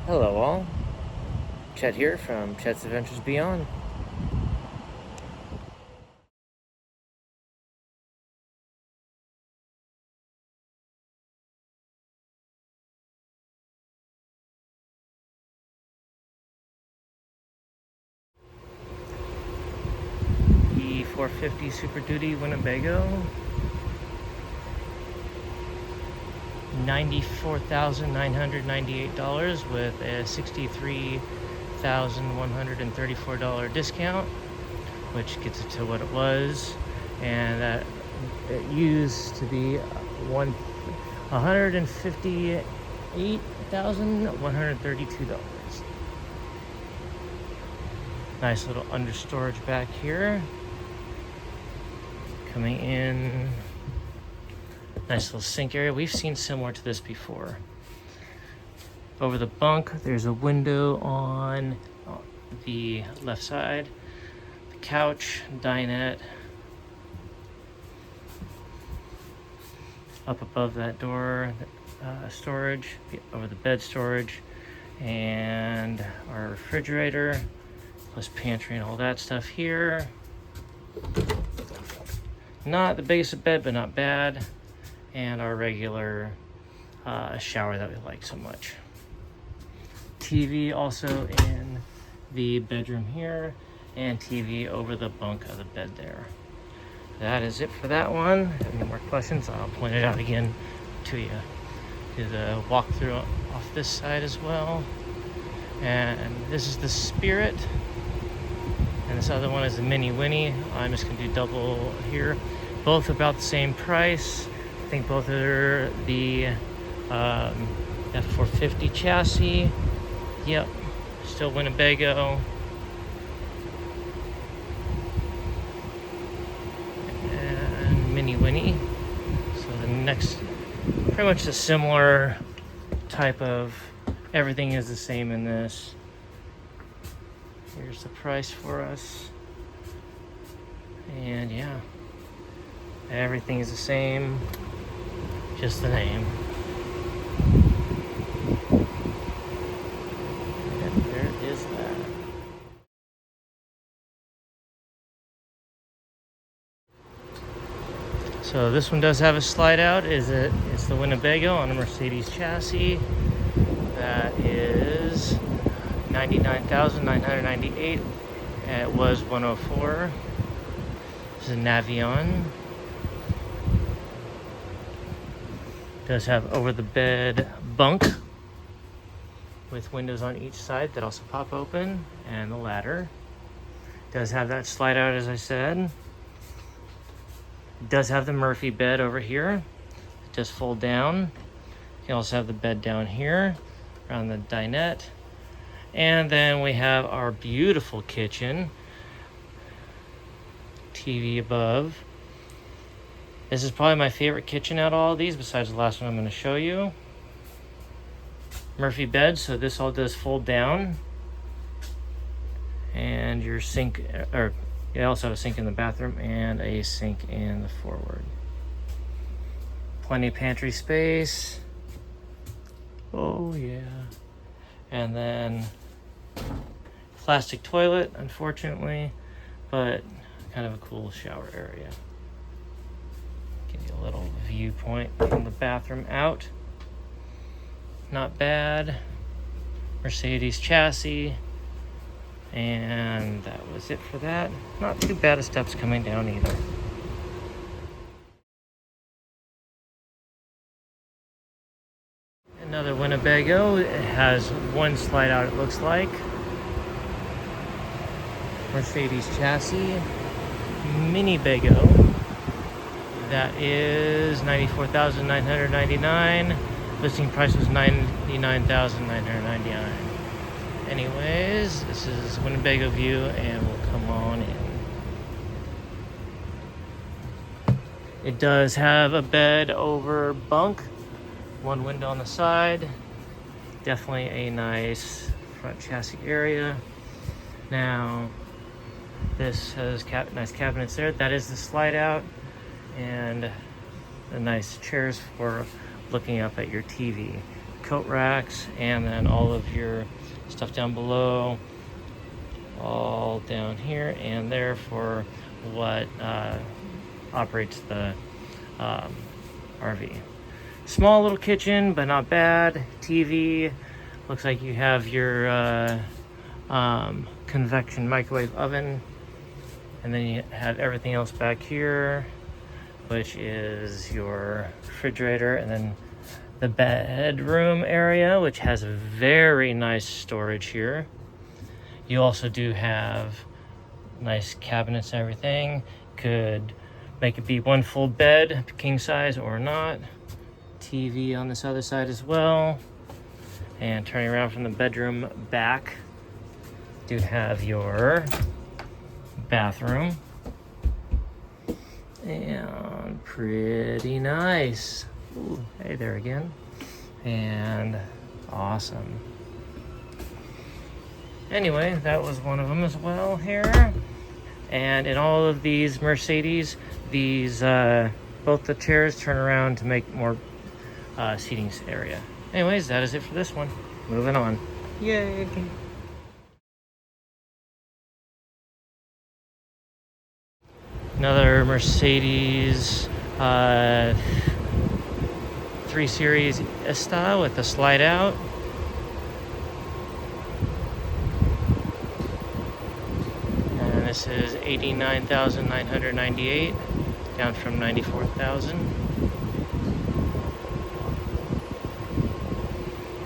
Hello all, Chet here from Chet's Adventures Beyond. The 450 Super Duty Winnebago, $94,998 with a $63,134 discount, which gets it to what it was, and that it used to be $158,132. Nice little understorage back here. Coming in, nice little sink area. We've seen similar to this before. Over the bunk, there's a window on the left side. The couch, dinette. Up above that door, storage, over the bed storage, and our refrigerator, plus pantry and all that stuff here. Not the biggest of bed, but not bad. And our regular shower that we like so much. TV also in the bedroom here, and TV over the bunk of the bed there. That is it for that one. Have any more questions? I'll point it out again to you. Do the walkthrough off this side as well. And this is the Spirit. And this other one is the Mini Winnie. I'm just gonna do double here. Both about the same price. I think both are the F450 chassis. Yep, still Winnebago. And Mini Winnie. So the next, pretty much a similar type of, everything is the same in this. Here's the price for us. And yeah, everything is the same, just the name. And there is that. So this one does have a slide out. It's the Winnebago on a Mercedes chassis. That is $99,998. It was $104. This is a Navion. Does have over the bed bunk with windows on each side that also pop open, and the ladder. Does have that slide out, as I said. Does have the Murphy bed over here. It does fold down. You also have the bed down here around the dinette. And then we have our beautiful kitchen. TV above. This is probably my favorite kitchen out of all of these, besides the last one I'm going to show you. Murphy bed, so this all does fold down. And your sink, or you also have a sink in the bathroom and a sink in the forward. Plenty of pantry space. Oh yeah. And then plastic toilet, unfortunately, but kind of a cool shower area. Give you a little viewpoint from the bathroom out. Not bad. Mercedes chassis. And that was it for that. Not too bad of steps coming down either. Another Winnebago. It has one slide out, it looks like. Mercedes chassis. Mini-Bago. That is $94,999. Listing price was $99,999. Anyways, this is Winnebago view, and we'll come on in. It does have a bed over bunk, one window on the side. Definitely a nice front chassis area. Now, this has nice cabinets there. That is the slide out, and the nice chairs for looking up at your TV. coat racks, and then all of your stuff down below, all down here and there for what operates the RV. Small little kitchen, but not bad. TV. Looks like you have your convection microwave oven, and then you have everything else back here, which is your refrigerator, and then the bedroom area, which has a very nice storage here. You also do have nice cabinets and everything. Could make it be one full bed, king size or not. TV on this other side as well. And turning around from the bedroom back, do have your bathroom. And pretty nice. Ooh, hey there again. And awesome. Anyway, that was one of them as well here. And in all of these Mercedes, these both the chairs turn around to make more seating area. Anyways, that is it for this one. Moving on. Yay! Another Mercedes 3 Series Esta with the slide out. And this is $89,998, down from $94,000.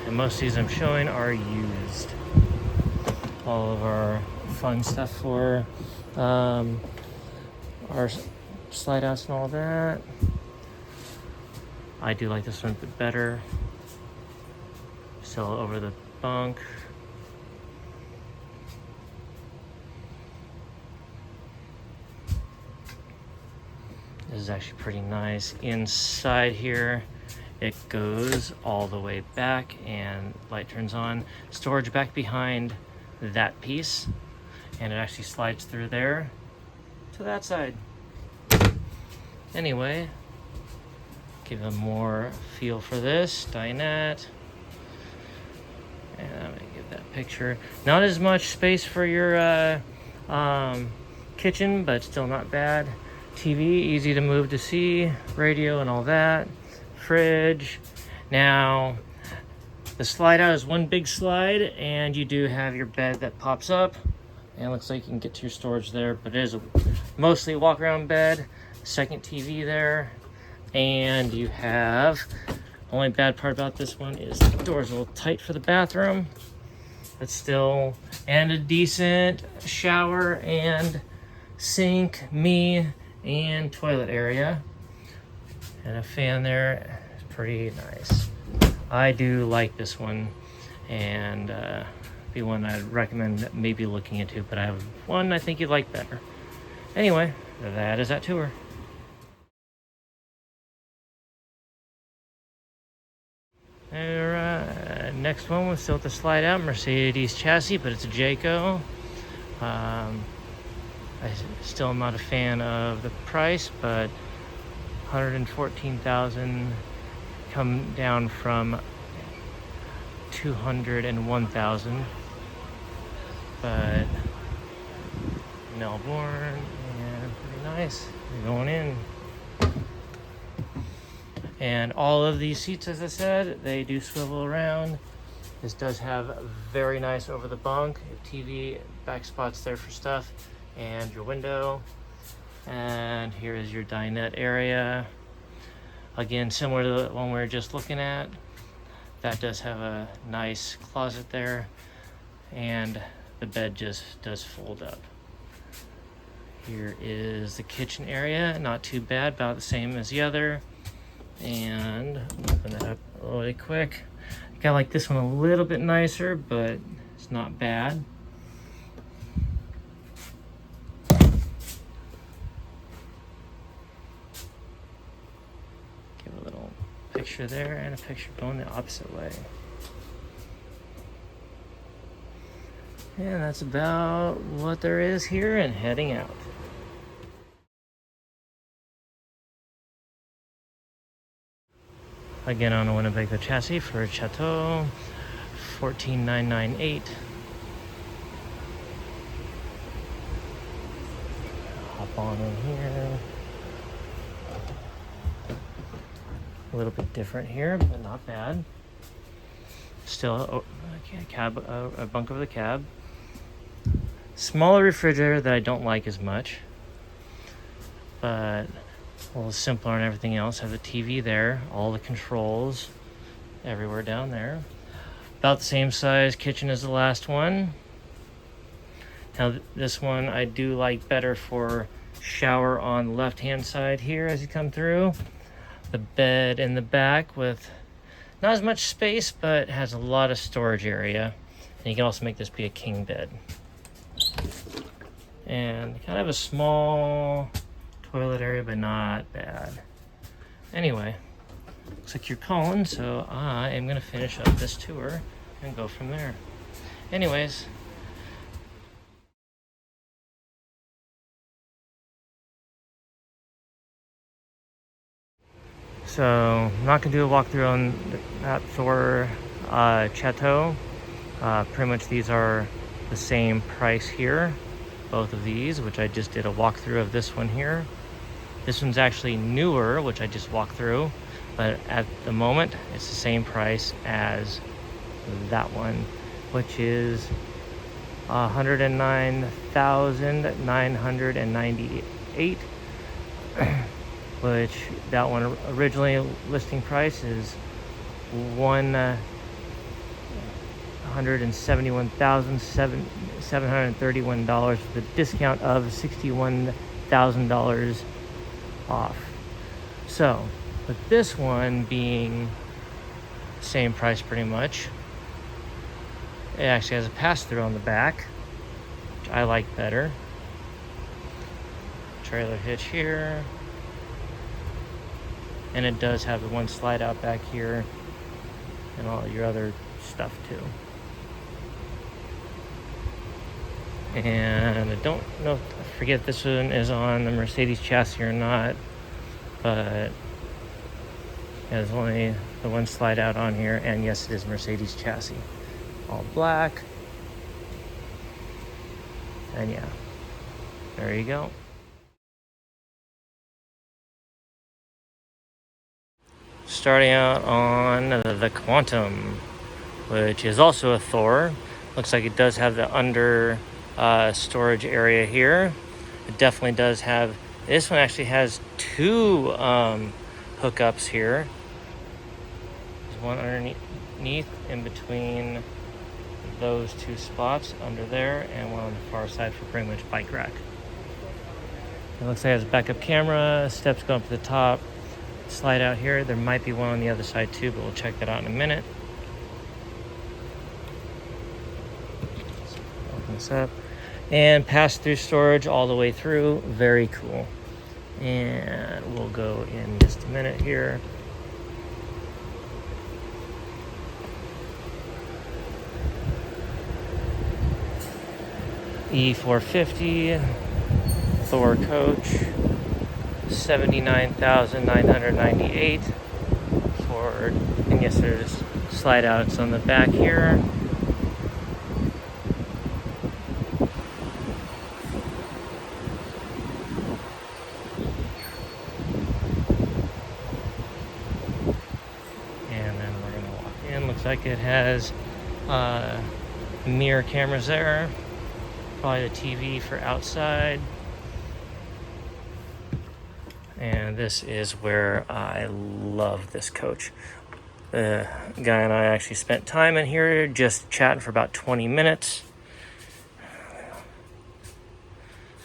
And most of these I'm showing are used. All of our fun stuff for our slide outs and all that. I do like this one a bit better. Still over the bunk. This is actually pretty nice. Inside here, it goes all the way back and light turns on. Storage back behind that piece, and it actually slides through there to that side. Anyway, give a more feel for this dinette. And I'm gonna give that picture. Not as much space for your kitchen, but still not bad. TV, easy to move to see. Radio and all that. Fridge. Now, the slide out is one big slide, and you do have your bed that pops up. And it looks like you can get to your storage there, but it is a mostly walk-around bed. Second TV there. And you have, only bad part about this one is the door's a little tight for the bathroom, but still, and a decent shower and sink, and toilet area. And a fan there. It's pretty nice. I do like this one, and be one I'd recommend maybe looking into, but I have one I think you'd like better. Anyway, that is that tour. Alright, next one was still with the slide out Mercedes chassis, but it's a Jayco. I still am not a fan of the price, but $114,000 come down from $201,000. But Melbourne, and pretty nice. We're going in. And all of these seats, as I said, they do swivel around. This does have very nice over the bunk, TV, back spots there for stuff, and your window. And here is your dinette area. Again, similar to the one we were just looking at. That does have a nice closet there, and the bed just does fold up. Here is the kitchen area, not too bad, about the same as the other. And open that up really quick. I like this one a little bit nicer, but it's not bad. Give a little picture there and a picture going the opposite way. And that's about what there is here, and heading out. Again on a Winnebago chassis for a Chateau, 14,998. Hop on in here. A little bit different here, but not bad. Still a bunk over the cab. Smaller refrigerator that I don't like as much, but a little simpler and everything else. Have the TV there, all the controls everywhere down there. About the same size kitchen as the last one. Now this one I do like better for shower on the left hand side here as you come through. The bed in the back with not as much space, but has a lot of storage area. And you can also make this be a king bed. And kind of a small toilet area, but not bad. Anyway, looks like you're calling, so I am gonna finish up this tour and go from there. Anyways, so I'm not gonna do a walkthrough on that Thor Chateau. Pretty much these are the same price here, both of these, which I just did a walkthrough of this one here. This one's actually newer, which I just walked through, but at the moment it's the same price as that one, which is $109,998, which that one originally listing price is $171,731 with a discount of $61,000 off. So with this one being same price pretty much, it actually has a pass-through on the back, which I like better. Trailer hitch here, and it does have the one slide out back here and all your other stuff too. And I don't know, I forget if this one is on the Mercedes chassis or not, but there's only the one slide out on here, and yes, it is Mercedes chassis. All black. And yeah, there you go. Starting out on the Quantum, which is also a Thor. Looks like it does have the under storage area here. It definitely does have, this one actually has two hookups here. There's one underneath in between those two spots under there, and one on the far side for pretty much bike rack. It looks like it has a backup camera, steps go up to the top, slide out here. There might be one on the other side too, but we'll check that out in a minute. Open this up. And pass-through storage all the way through. Very cool. And we'll go in just a minute here. E450 Thor coach, $79,998 for, and yes, there's slide outs on the back here. And then we're gonna walk in. Looks like it has mirror cameras there. Probably the TV for outside. And this is where I love this coach. The guy and I actually spent time in here just chatting for about 20 minutes.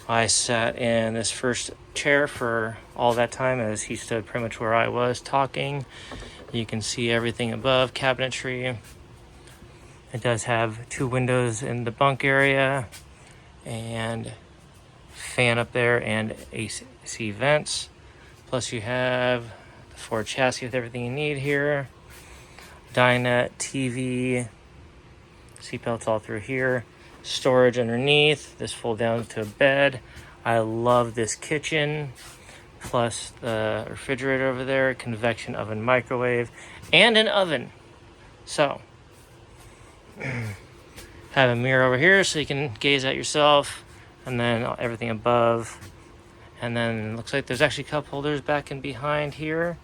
I sat in this first chair for all that time as he stood pretty much where I was talking. You can see everything above, cabinetry. It does have two windows in the bunk area and fan up there and AC vents. Plus you have the Ford chassis with everything you need here. Dinette, TV, seatbelts all through here. Storage underneath. This folds down to a bed. I love this kitchen. plus the refrigerator over there, convection oven, microwave, and an oven. So, have a mirror over here so you can gaze at yourself, and then everything above. And then it looks like there's actually cup holders back and behind here.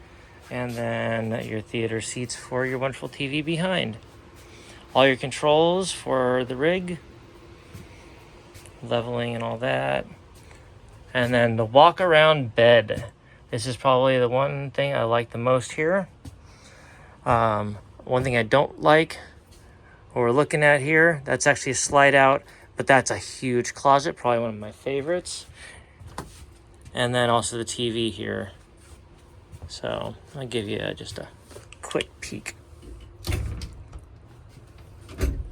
And then your theater seats for your wonderful TV behind. All your controls for the rig, leveling and all that. And then the walk around bed. This is probably the one thing I like the most here. One thing I don't like, what we're looking at here, that's actually a slide out, but that's a huge closet, probably one of my favorites. And then also the TV here. So I'll give you just a quick peek.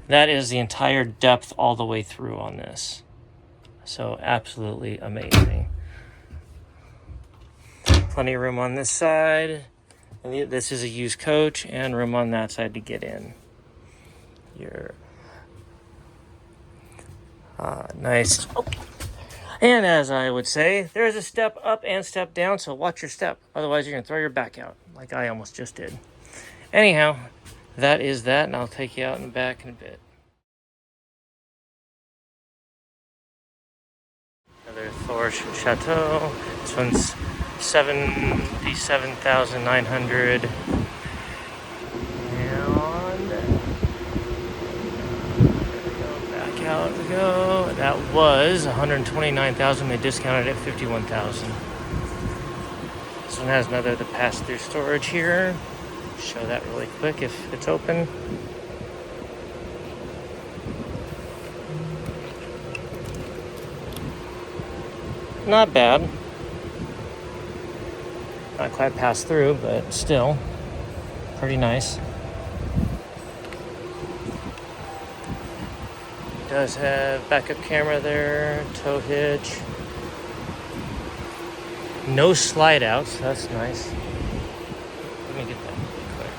That is the entire depth all the way through on this. So absolutely amazing. Plenty of room on this side. And this is a used coach, and room on that side to get in. Your nice. Oh. And as I would say, there's a step up and step down, so watch your step. Otherwise, you're going to throw your back out, like I almost just did. Anyhow, that is that, and I'll take you out in the back in a bit. Another Thor Chateau. This one's $77,900. Out we go. That was $129,000. They discounted it $51,000. This one has another the pass-through storage here. Show that really quick if it's open. Not bad. Not quite pass through, but still pretty nice. Does have backup camera there, tow hitch. No slide outs, that's nice. Let me get that really quick.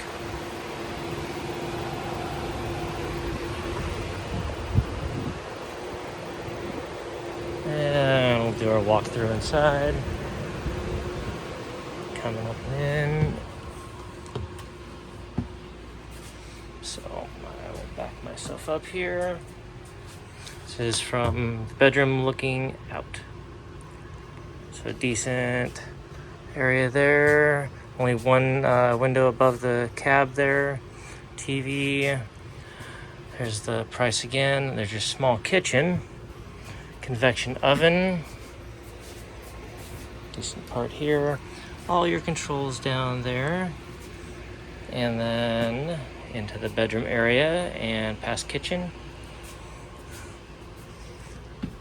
And we'll do our walkthrough inside. Coming up and in. So I will back myself up here. This is from the bedroom looking out. So a decent area there. Only one window above the cab there. TV. There's the price again. There's your small kitchen. Convection oven. Decent part here. All your controls down there. And then into the bedroom area and past kitchen.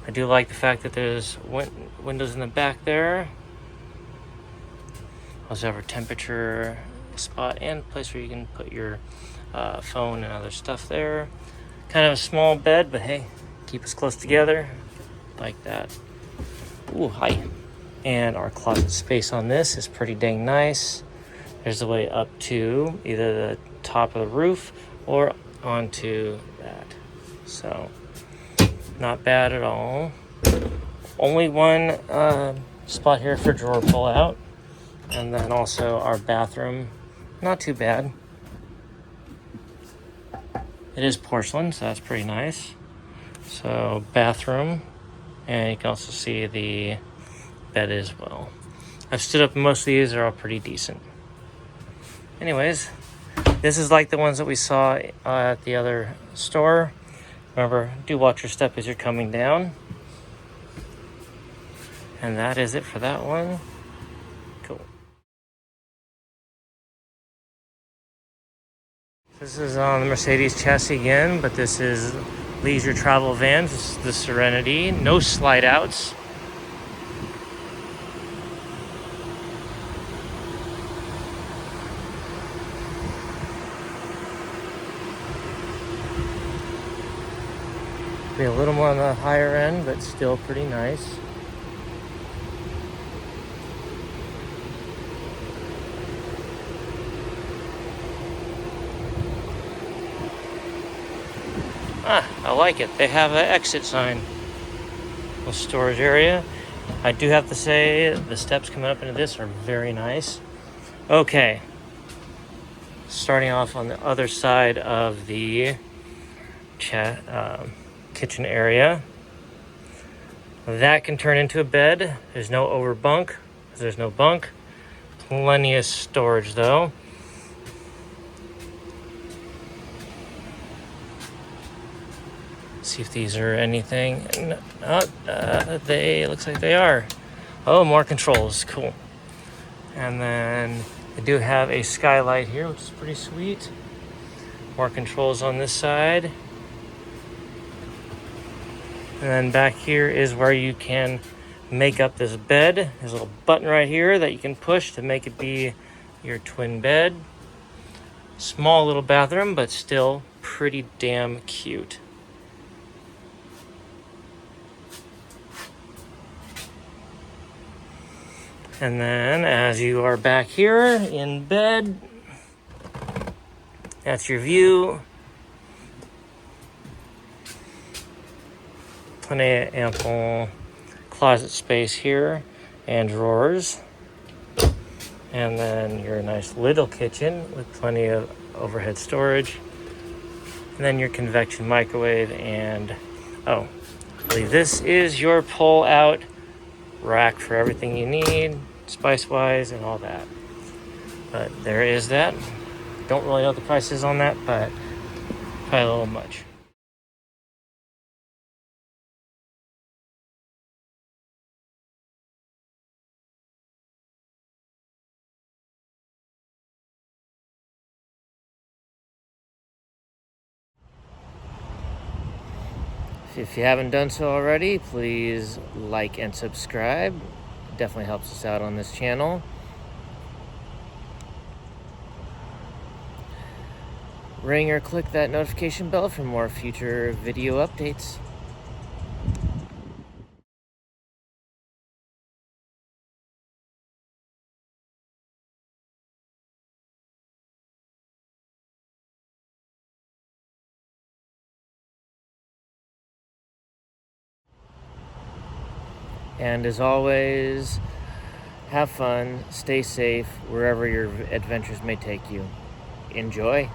I do like the fact that there's windows in the back there. Also have a temperature spot and place where you can put your phone and other stuff there. Kind of a small bed, but hey, keep us close together. Like that. Ooh, hi. And our closet space on this is pretty dang nice. There's a way up to either the top of the roof or onto that. So not bad at all. Only one spot here for drawer pull out. And then also our bathroom. Not too bad. It is porcelain, so that's pretty nice. So bathroom. And you can also see the bed as well. I've stood up most of these. They're all pretty decent. Anyways, this is like the ones that we saw at the other store. Remember, do watch your step as you're coming down. And that is it for that one. Cool. This is on the Mercedes chassis again, but this is leisure travel vans. This is the Serenity. No slide outs. Be a little more on the higher end, but still pretty nice. I like it. They have an exit sign. A storage area. I do have to say the steps coming up into this are very nice. Okay, starting off on the other side of the kitchen area. That can turn into a bed. There's no over bunk. There's no bunk. Plenty of storage though. See if these are anything. They looks like they are. Oh, more controls. Cool. And then they do have a skylight here, which is pretty sweet. More controls on this side. And then back here is where you can make up this bed. There's a little button right here that you can push to make it be your twin bed. Small little bathroom, but still pretty damn cute. And then as you are back here in bed, that's your view. Plenty of ample closet space here and drawers. And then your nice little kitchen with plenty of overhead storage. And then your convection microwave and, oh, I believe this is your pull-out rack for everything you need, spice-wise and all that. But there is that. Don't really know the prices on that, but probably a little much. If you haven't done so already, please like and subscribe. It definitely helps us out on this channel. Ring or click that notification bell for more future video updates. And as always, have fun, stay safe wherever your adventures may take you. Enjoy.